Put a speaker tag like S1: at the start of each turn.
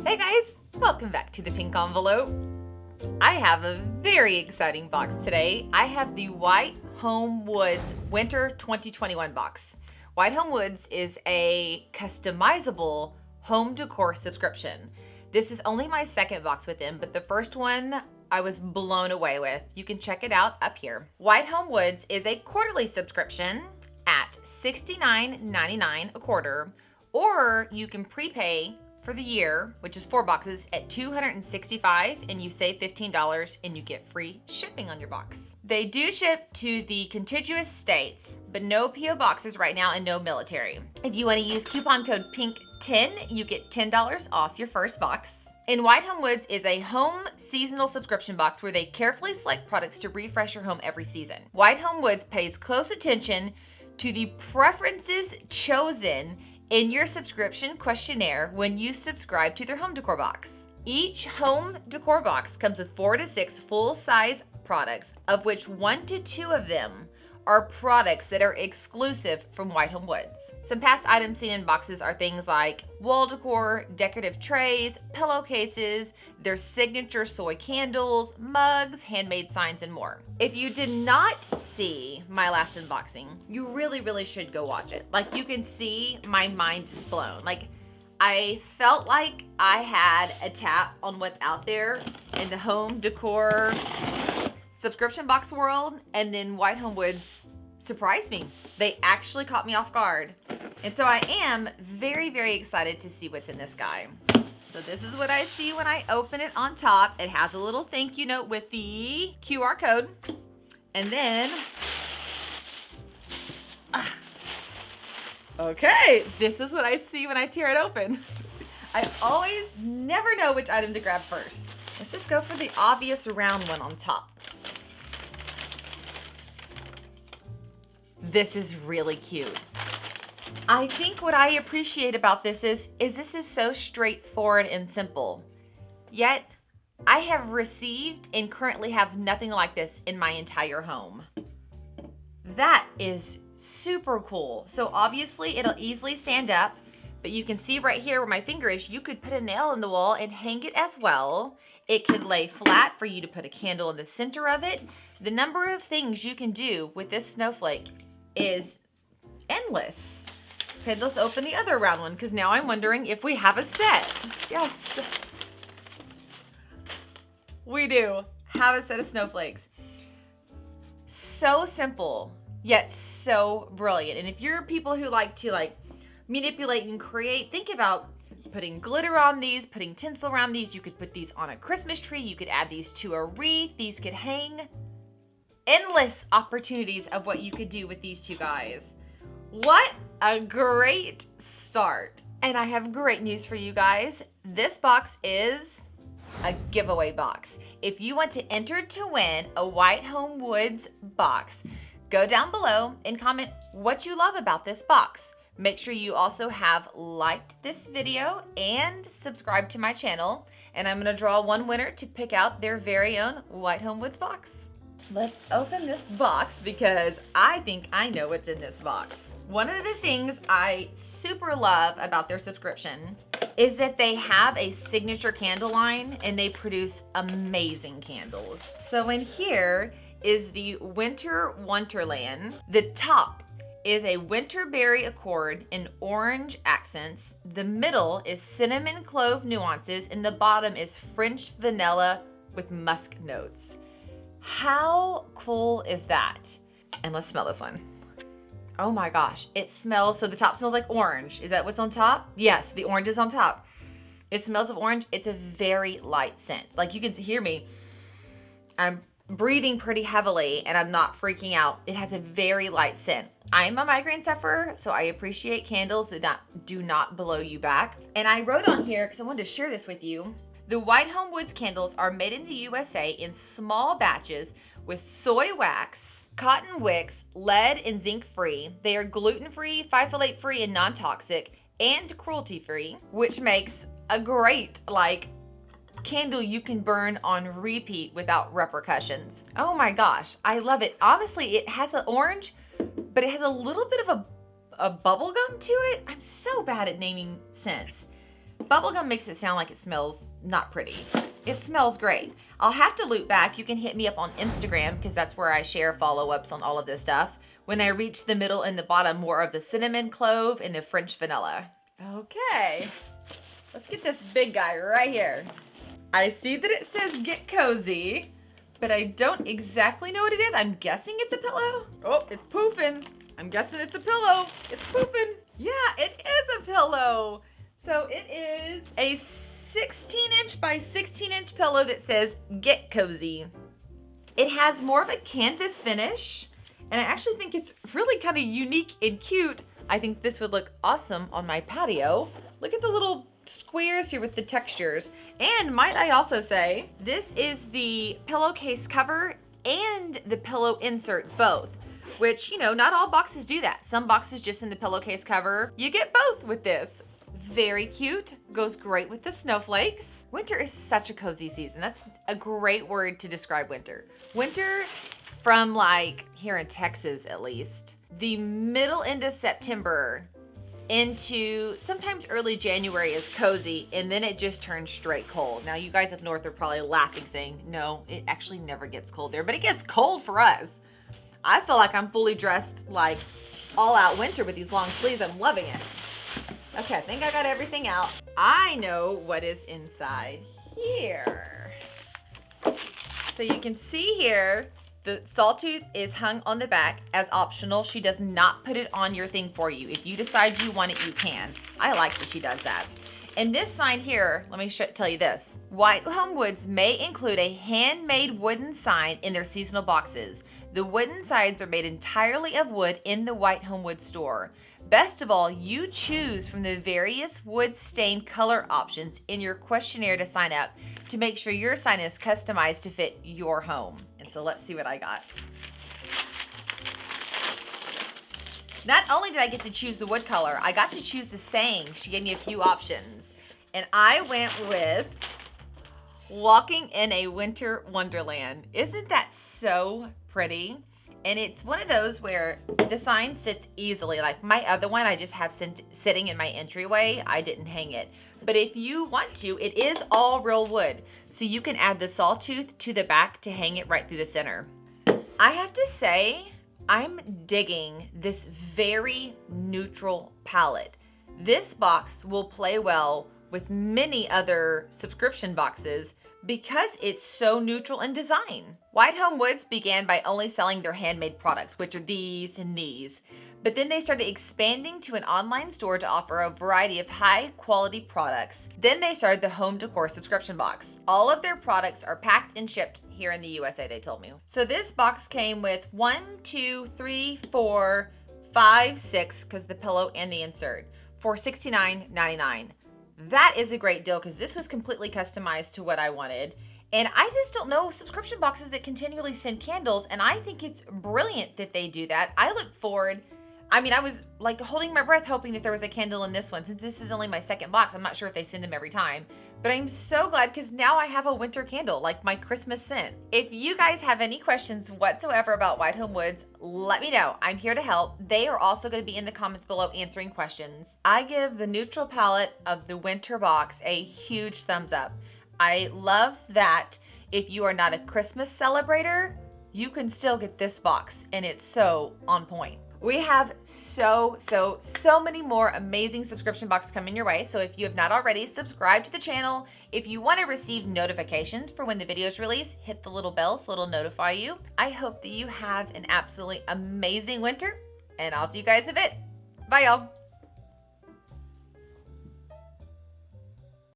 S1: Hey guys, welcome back to the Pink Envelope. I have a very exciting box today. I have the White Home Woods Winter 2021 box. White Home Woods is a customizable home decor subscription. This is only my second box with them, but the first one I was blown away with. You can check it out up here. White Home Woods is a quarterly subscription at $69.99 a quarter, or you can prepay for the year, which is 4 boxes, at $265, and you save $15 and you get free shipping on your box. They do ship to the contiguous states, but no PO boxes right now and no military. If you want to use coupon code PINK10, you get $10 off your first box. And White Home Woods is a home seasonal subscription box where they carefully select products to refresh your home every season. White Home Woods pays close attention to the preferences chosen in your subscription questionnaire when you subscribe to their home decor box. Each home decor box comes with 4 to 6 full-size products, of which 1 to 2 of them are products that are exclusive from White Home Woods. Some past items seen in boxes are things like wall decor, decorative trays, pillowcases, their signature soy candles, mugs, handmade signs, and more. If you did not see my last unboxing, you really should go watch it. Like, you can see my mind is blown. Like, I felt like I had a tap on what's out there in the home decor subscription box world, and then White Home Woods surprised me. They actually caught me off guard. And so I am very excited to see what's in this guy. So this is what I see when I open it on top. It has a little thank you note with the QR code. And then, okay, this is what I see when I tear it open. I always never know which item to grab first. Let's just go for the obvious round one on top. This is really cute. I think what I appreciate about this is this is so straightforward and simple. Yet, I have received and currently have nothing like this in my entire home. That is super cool. So obviously it'll easily stand up, but you can see right here where my finger is, you could put a nail in the wall and hang it as well. It could lay flat for you to put a candle in the center of it. The number of things you can do with this snowflake is endless. Okay, let's open the other round one because now I'm wondering if we have a set. Yes, we do have a set of snowflakes. So simple, yet so brilliant. And if you're people who like to manipulate and create, think about putting glitter on these, putting tinsel around these. You could put these on a Christmas tree. You could add these to a wreath. These could hang. Endless opportunities of what you could do with these two guys. What a great start. And I have great news for you guys. This box is a giveaway box. If you want to enter to win a White Home Woods box, go down below and comment what you love about this box. Make sure you also have liked this video and subscribed to my channel. And I'm gonna draw one winner to pick out their very own White Home Woods box. Let's open this box because I think I know what's in this box. One of the things I super love about their subscription is that they have a signature candle line and they produce amazing candles. So in here is the Winter Wonderland. The top is a winter berry accord in orange accents. The middle is cinnamon clove nuances, and the bottom is French vanilla with musk notes. How cool is that? And let's smell this one. Oh my gosh, it smells, so the top smells like orange. Is that what's on top? Yes, the orange is on top. It smells of orange. It's a very light scent. Like, you can hear me. I'm breathing pretty heavily and I'm not freaking out. It has a very light scent. I'm a migraine sufferer, so I appreciate candles that do not blow you back. And I wrote on here, because I wanted to share this with you, the White Home Woods candles are made in the USA in small batches with soy wax, cotton wicks, lead and zinc free. They are gluten-free, phthalate-free, and non-toxic, and cruelty-free, which makes a great, candle you can burn on repeat without repercussions. Oh my gosh, I love it. Honestly, it has an orange, but it has a little bit of a bubble gum to it. I'm so bad at naming scents. bubblegum makes it sound like it smells not pretty. It smells great. I'll have to loop back. You can hit me up on Instagram because that's where I share follow-ups on all of this stuff. When I reach the middle and the bottom, more of the cinnamon clove and the French vanilla. Okay, let's get this big guy right here. I see that it says get cozy, but I don't exactly know what it is. I'm guessing it's a pillow. Oh, it's poofing. I'm guessing it's a pillow. It's poofing. Yeah, it is a pillow. So it is a 16-inch by 16-inch pillow that says get cozy. It has more of a canvas finish, and I actually think it's really kind of unique and cute. I think this would look awesome on my patio. Look at the little squares here with the textures. And might I also say, this is the pillowcase cover and the pillow insert both, which, you know, not all boxes do that. Some boxes just in the pillowcase cover. You get both with this. Very cute, goes great with the snowflakes. Winter is such a cozy season. That's a great word to describe winter. Winter, from like here in Texas at least, the middle end of September into sometimes early January is cozy, and then it just turns straight cold. Now you guys up north are probably laughing saying, no, it actually never gets cold there, but it gets cold for us. I feel like I'm fully dressed like all out winter with these long sleeves. I'm loving it. Okay, I think I got everything out. I know what is inside here. So you can see here, the sawtooth is hung on the back as optional. She does not put it on your thing for you. If you decide you want it, you can. I like that she does that. And this sign here, let me tell you this. White Home Woods may include a handmade wooden sign in their seasonal boxes. The wooden signs are made entirely of wood in the White Home Woods store. Best of all, you choose from the various wood stained color options in your questionnaire to sign up to make sure your sign is customized to fit your home. And so let's see what I got. Not only did I get to choose the wood color, I got to choose the saying. She gave me a few options. And I went with walking in a winter wonderland. Isn't that so pretty? And it's one of those where the sign sits easily. Like my other one, I just have sitting in my entryway. I didn't hang it. But if you want to, it is all real wood. So you can add the sawtooth to the back to hang it right through the center. I have to say, I'm digging this very neutral palette. This box will play well with many other subscription boxes because it's so neutral in design. White Home Woods began by only selling their handmade products, which are these and these. But then they started expanding to an online store to offer a variety of high quality products. Then they started the Home Decor Subscription Box. All of their products are packed and shipped here in the USA, they told me. So this box came with 1, 2, 3, 4, 5, 6, because the pillow and the insert, for $69.99. That is a great deal because this was completely customized to what I wanted. And I just don't know subscription boxes that continually send candles, and I think it's brilliant that they do that. I look forward, I mean, I was like holding my breath hoping that there was a candle in this one. Since this is only my second box, I'm not sure if they send them every time. But I'm so glad because now I have a winter candle, like my Christmas scent. If you guys have any questions whatsoever about White Home Woods, let me know. I'm here to help. They are also going to be in the comments below answering questions. I give the neutral palette of the winter box a huge thumbs up. I love that if you are not a Christmas celebrator, you can still get this box, and it's so on point. We have so many more amazing subscription boxes coming your way. So if you have not already, subscribe to the channel. If you want to receive notifications for when the videos release, hit the little bell so it'll notify you. I hope that you have an absolutely amazing winter, and I'll see you guys in a bit. Bye, y'all.